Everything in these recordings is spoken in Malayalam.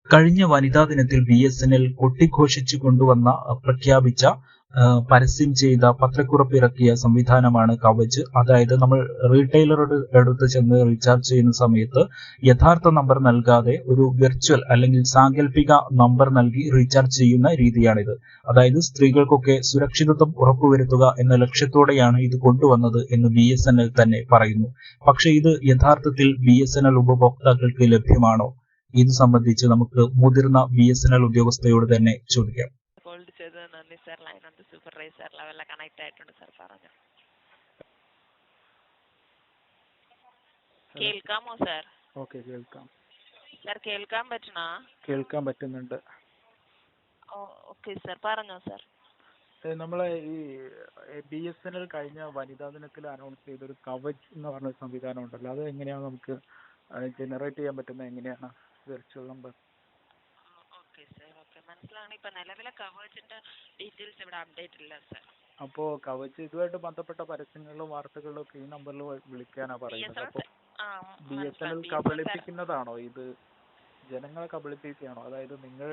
കഴിഞ്ഞ വനിതാ ദിനത്തിൽ ബി.എസ്.എൻ.എൽ കൊട്ടിഘോഷിച്ചു കൊണ്ടുവന്ന പ്രഖ്യാപിച്ച പരസ്യം ചെയ്ത പത്രക്കുറിപ്പ് ഇറക്കിയ സംവിധാനമാണ് കവച്. അതായത് നമ്മൾ റീറ്റെയിലറുടെ അടുത്ത് ചെന്ന് റീചാർജ് ചെയ്യുന്ന സമയത്ത് യഥാർത്ഥ നമ്പർ നൽകാതെ ഒരു വെർച്വൽ അല്ലെങ്കിൽ സാങ്കല്പിക നമ്പർ നൽകി റീചാർജ് ചെയ്യുന്ന രീതിയാണിത്. അതായത് സ്ത്രീകൾക്കൊക്കെ സുരക്ഷിതത്വം ഉറപ്പുവരുത്തുക എന്ന ലക്ഷ്യത്തോടെയാണ് ഇത് കൊണ്ടുവന്നത് എന്ന് ബി.എസ്.എൻ.എൽ തന്നെ പറയുന്നു. പക്ഷേ ഇത് യഥാർത്ഥത്തിൽ ബി.എസ്.എൻ.എൽ ഉപഭോക്താക്കൾക്ക് ലഭ്യമാണോ? ഇത് സംബന്ധിച്ച് നമുക്ക് മുതിർന്ന ബി.എസ്.എൻ.എൽ ഉദ്യോഗസ്ഥയോട് തന്നെ ചോദിക്കാം. ഹോൾഡ് ചെയ്തത് നന്ദി സാർ. ലൈൻ ഒന്ന് സൂപ്പർവൈസർ ലെവലിൽ കണക്ട് ആയിട്ടുണ്ട് സാർ. പറഞ്ഞു. കേൾക്കാമോ സാർ? ഓക്കെ, കേൾക്കാം സാർ. കേൾക്കാൻ പറ്റണോ? കേൾക്കാൻ പറ്റുന്നുണ്ട്. ഓക്കെ സാർ, പറഞ്ഞോ സാർ. നമ്മളെ ഈ ബി.എസ്.എൻ.എൽ കഴിഞ്ഞ വനിതാ ദിനത്തിൽ അനൗൺസ് ചെയ്തൊരു കവച് എന്ന് പറഞ്ഞ സംവിധാനം ഉണ്ടല്ലോ, അത് എങ്ങനെയാണ് നമുക്ക് ജനറേറ്റ് ചെയ്യാൻ പറ്റുന്നത്? എങ്ങനെയാണ് virtual number? Okay sir, okay, മനസ്സിലാണ്. ഇപ്പൊ നിലവിലെ കവേജിന്റെ ഡീറ്റെയിൽസ് ഇവിടെ അപ്ഡേറ്റ് ഇല്ല സാർ. അപ്പോ കവച് ഇതുമായിട്ട് ബന്ധപ്പെട്ട പരസ്യങ്ങളിലും വാർത്തകളിലും ഒക്കെ ഈ നമ്പറിൽ വിളിക്കാനാ പറയുന്നത്. അപ്പോൾ ബി.എസ്.എൻ.എൽ കബളിപ്പിക്കുന്നതാണോ ഇത്? ജനങ്ങളെ കബളിപ്പിക്കുകയാണോ? അതായത് നിങ്ങൾ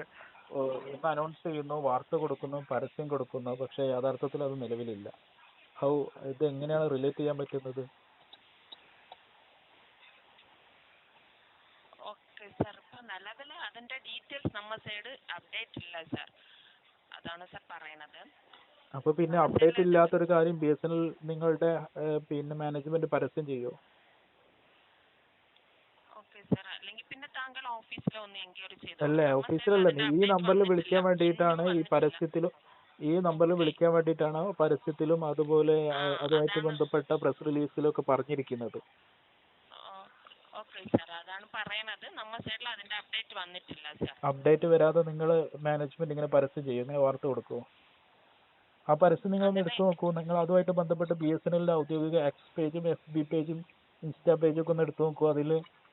ഒന്ന് അനൗൺസ് ചെയ്യുന്നു, വാർത്ത കൊടുക്കുന്നു, പരസ്യം കൊടുക്കുന്നു, പക്ഷെ യഥാർത്ഥത്തിൽ അത് നിലവിലില്ല. ഇത് എങ്ങനെയാണ് റിലേറ്റ് ചെയ്യാൻ പറ്റുന്നത്? ഓക്കെ സാർ, ഇപ്പൊ നിലവിൽ അതിന്റെ ഡീറ്റെയിൽസ് നമ്മ സൈഡ് അപ്ഡേറ്റ് ഇല്ല സാർ. അതാണ് സാർ പറയുന്നത്. അപ്പൊ പിന്നെ അപ്ഡേറ്റ് ഇല്ലാത്തൊരു കാര്യം ബി.എസ്.എൻ.എൽ നിങ്ങളുടെ പിന്നെ മാനേജ്മെന്റ് പരസ്യം ചെയ്യോ? ഓക്കെ സാർ, അല്ലെങ്കിൽ പിന്നെ താങ്കൾ ഓഫീസിൽ ഒന്ന് എൻക്വയറി ചെയ്തോ. അല്ലേ, ഓഫീസിലല്ല, ഈ നമ്പറിൽ വിളിക്കാൻ വേണ്ടിയിട്ടാണ് ഈ നമ്പറിൽ വിളിക്കാൻ വേണ്ടിയിട്ടാണ് പരസ്യത്തിലും അതുപോലെ അതുമായിട്ട് ബന്ധപ്പെട്ട പ്രസ് റിലീസിലും ഒക്കെ പറഞ്ഞിരിക്കുന്നത്. ഓക്കെ സാർ, അതാണ് പറയണത്. നമ്മ സൈഡിൽ അതിന്റെ അപ്ഡേറ്റ് വന്നിട്ടില്ല സാർ. അപ്ഡേറ്റ് വരാതെ നിങ്ങൾ മാനേജ്മെന്റ് ഇങ്ങനെ പരസ്യം ചെയ്യും, ഇങ്ങനെ വാർത്ത കൊടുക്കുമോ? ആ പരസ്യം നിങ്ങൾ ഒന്ന് എടുത്തു നോക്കൂ. നിങ്ങൾ അതുമായിട്ട് ബന്ധപ്പെട്ട് ബി.എസ്.എൻ.എല്ലിന്റെ ഔദ്യോഗിക എക്സ് പേജും FB പേജും ഇൻസ്റ്റാ പേജും ഒക്കെ ഒന്ന് എടുത്തു നോക്കൂ. അതിൽ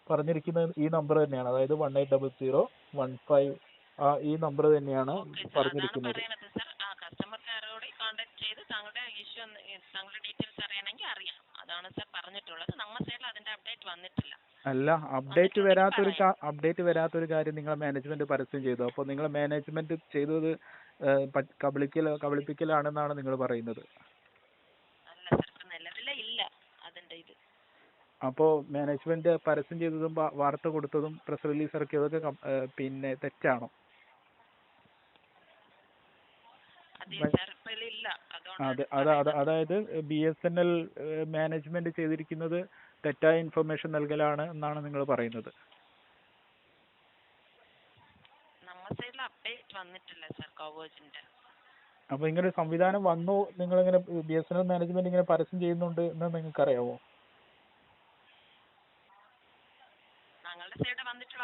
പറഞ്ഞിരിക്കുന്നത് ഈ നമ്പർ തന്നെയാണ്, അതായത് 180015 ഈ നമ്പർ തന്നെയാണ് പറഞ്ഞിരിക്കുന്നത്. കസ്റ്റമർ കെയറോട് കോൺടാക്ട് ചെയ്ത് താങ്കളുടെ ഇഷ്യൂ താങ്കളുടെ ഡീറ്റെയിൽസ് അറിയണമെങ്കിൽ അറിയാം. അതാണ് സാർ പറഞ്ഞിട്ടുള്ളത്. നമ്മ സൈഡിൽ അതിന്റെ അപ്ഡേറ്റ് വന്നിട്ടില്ല. അല്ല, അപ്ഡേറ്റ് വരാത്തൊരു കാര്യം നിങ്ങളെ മാനേജ്മെന്റ് പരസ്യം ചെയ്തു. അപ്പോൾ നിങ്ങളെ മാനേജ്മെന്റ് ചെയ്തത് കബളിപ്പിക്കലാണെന്നാണ് നിങ്ങൾ പറയുന്നത്. അല്ല സാർ, നിലവിലെ ഇല്ല അതിന്റെ ഇത്. അപ്പോൾ മാനേജ്മെന്റ് പരസ്യം ചെയ്തതും വാർത്ത കൊടുത്തതും പ്രസ് റിലീസ് ഇറക്കിയതൊക്കെ പിന്നെ തെറ്റാണോ? അതായത് ബി.എസ്.എൻ.എൽ മാനേജ്മെന്റ് ചെയ്തിരിക്കുന്നത് തെറ്റായ ഇൻഫർമേഷൻ നൽകലാണ് എന്നാണ് നിങ്ങൾ പറയുന്നത്. അപ്പൊ ഇങ്ങനെ ഒരു സംവിധാനം വന്നു, നിങ്ങൾ ഇങ്ങനെ ബി.എസ്.എൻ.എൽ മാനേജ്മെന്റ് ഇങ്ങനെ പരസ്യം ചെയ്യുന്നുണ്ട് എന്ന് നിങ്ങൾക്ക് അറിയാമോ?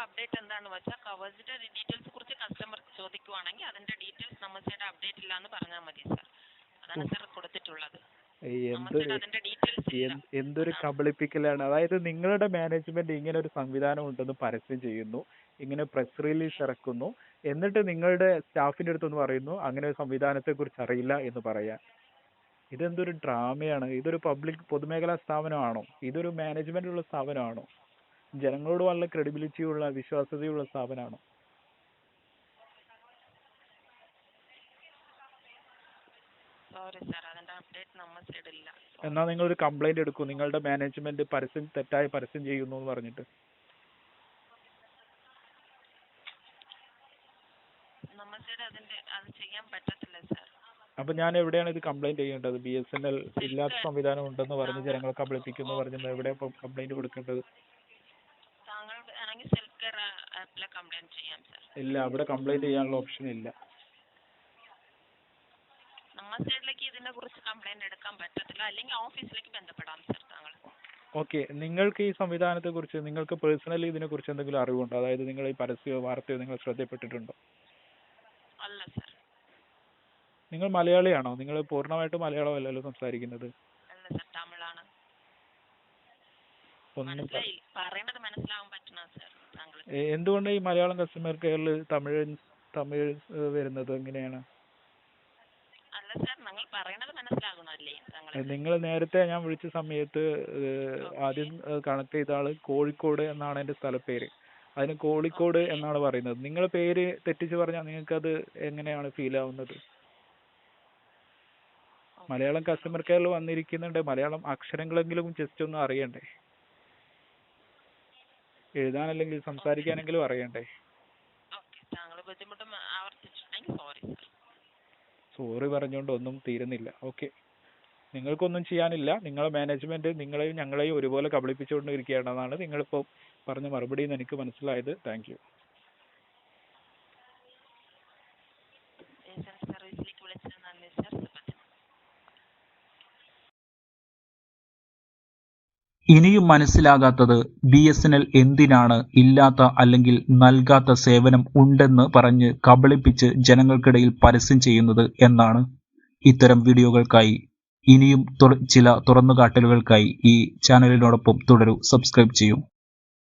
അപ്ഡേറ്റ് എന്താണെന്ന് വെച്ചാൽ കവേജിന്റെ ഡീറ്റെയിൽസ് കുറിച്ച് കസ്റ്റമർ ചോദിക്കുവാണെങ്കിൽ അതിന്റെ ഡീറ്റെയിൽസ് നമ്മ സൈഡ് അപ്ഡേറ്റ് ഇല്ല എന്ന് പറഞ്ഞാൽ മതി സാർ. അതാണ് സാർ കൊടുത്തിട്ടുള്ളത്. എന്തൊരു കബളിപ്പിക്കലാണ്. അതായത് നിങ്ങളുടെ മാനേജ്മെന്റ് ഇങ്ങനെ ഒരു സംവിധാനം ഉണ്ടെന്ന് പരസ്യം ചെയ്യുന്നു, ഇങ്ങനെ പ്രസ് റിലീസ് ഇറക്കുന്നു, എന്നിട്ട് നിങ്ങളുടെ സ്റ്റാഫിന്റെ അടുത്തൊന്ന് പറയുന്നു അങ്ങനെ ഒരു സംവിധാനത്തെ കുറിച്ച് അറിയില്ല എന്ന് പറയാൻ. ഇതെന്തൊരു ഡ്രാമയാണ്. ഇതൊരു പൊതുമേഖലാ സ്ഥാപനമാണോ? ഇതൊരു മാനേജ്മെന്റ് ഉള്ള സ്ഥാപനമാണോ? ജനങ്ങളോട് വളരെ ക്രെഡിബിലിറ്റി ഉള്ള വിശ്വാസ്യതയുള്ള സ്ഥാപനമാണോ? എന്നാൽ നിങ്ങൾ ഒരു കംപ്ലൈന്റ് എടുക്കൂ, നിങ്ങളുടെ മാനേജ്മെന്റ് തെറ്റായ പരസ്യം ചെയ്യുന്നു എന്ന് പറഞ്ഞിട്ട്. അപ്പൊ ഞാൻ എവിടെയാണ് ഇത് കംപ്ലൈന്റ് ചെയ്യേണ്ടത്? ബി.എസ്.എൻ.എൽ ഇല്ലാത്ത സംവിധാനം ഉണ്ടെന്ന് പറഞ്ഞ് ജനങ്ങളെ കബളിപ്പിക്കുന്നു പറഞ്ഞത് എവിടെ കംപ്ലൈന്റ് കൊടുക്കേണ്ടത്? ഇല്ല, അവിടെ കംപ്ലൈന്റ് ചെയ്യാനുള്ള ഓപ്ഷൻ ഇല്ല. ഓക്കെ, നിങ്ങൾക്ക് ഈ സംവിധാനത്തെ കുറിച്ച് നിങ്ങൾക്ക് പേഴ്സണലി ഇതിനെ കുറിച്ച് എന്തെങ്കിലും അറിവുണ്ടോ? അതായത് നിങ്ങൾ ഈ പരസ്യമോ വാർത്തയോ നിങ്ങൾ ശ്രദ്ധപ്പെട്ടിട്ടുണ്ടോ? നിങ്ങൾ മലയാളിയാണോ? നിങ്ങൾ പൂർണ്ണമായിട്ട് മലയാളം അല്ലല്ലോ സംസാരിക്കുന്നത്. എന്തുകൊണ്ട് ഈ മലയാളം കസ്റ്റമർ കെയറിൽ തമിഴ് വരുന്നത് എങ്ങനെയാണ്? നിങ്ങൾ നേരത്തെ ഞാൻ വിളിച്ച സമയത്ത് ആദ്യം കണക്ട് ചെയ്ത ആള് കോഴിക്കോട് എന്നാണ് എന്റെ സ്ഥലപ്പേര്. അതിന് കോഴിക്കോട് എന്നാണ് പറയുന്നത്. നിങ്ങളുടെ പേര് തെറ്റിച്ച് പറഞ്ഞാൽ നിങ്ങൾക്ക് അത് എങ്ങനെയാണ് ഫീൽ ആവുന്നത്? മലയാളം കസ്റ്റമർ കെയറിൽ വന്നിരിക്കുന്നുണ്ട്, മലയാളം അക്ഷരങ്ങളെങ്കിലും ജസ്റ്റ് ഒന്ന് അറിയണ്ടേ? എഴുതാനല്ലെങ്കിൽ സംസാരിക്കാനെങ്കിലും അറിയണ്ടേ? ഓക്കെ, താങ്കൾ ബുദ്ധിമുട്ട് ആവർത്തിച്ചിട്ടുണ്ടെങ്കിൽ സോറി സർ. സോറി പറഞ്ഞുകൊണ്ട് ഒന്നും തീരുന്നില്ല. ഓക്കെ, നിങ്ങൾക്കൊന്നും ചെയ്യാനില്ല. നിങ്ങളെ മാനേജ്മെന്റ് നിങ്ങളെയും ഞങ്ങളെയും ഒരുപോലെ കബളിപ്പിച്ചുകൊണ്ടിരിക്കുകയാണെന്നാണ് നിങ്ങളിപ്പോൾ പറഞ്ഞ മറുപടിയിൽ നിന്ന് എനിക്ക് മനസ്സിലായത്. Thank you. സർവീസിലേക്ക് വിളിച്ചത് നന്ദി സർ. ഇനിയും മനസ്സിലാകാത്തത് BSNL എന്തിനാണ് ഇല്ലാത്ത അല്ലെങ്കിൽ നൽകാത്ത സേവനം ഉണ്ടെന്ന് പറഞ്ഞ് കബളിപ്പിച്ച് ജനങ്ങൾക്കിടയിൽ പരസ്യം ചെയ്യുന്നത് എന്നാണ്. ഇത്തരം വീഡിയോകൾക്കായി ഇനിയും ചില തുറന്നുകാട്ടലുകൾക്കായി ഈ ചാനലിനോടൊപ്പം തുടരൂ. സബ്സ്ക്രൈബ് ചെയ്യൂ.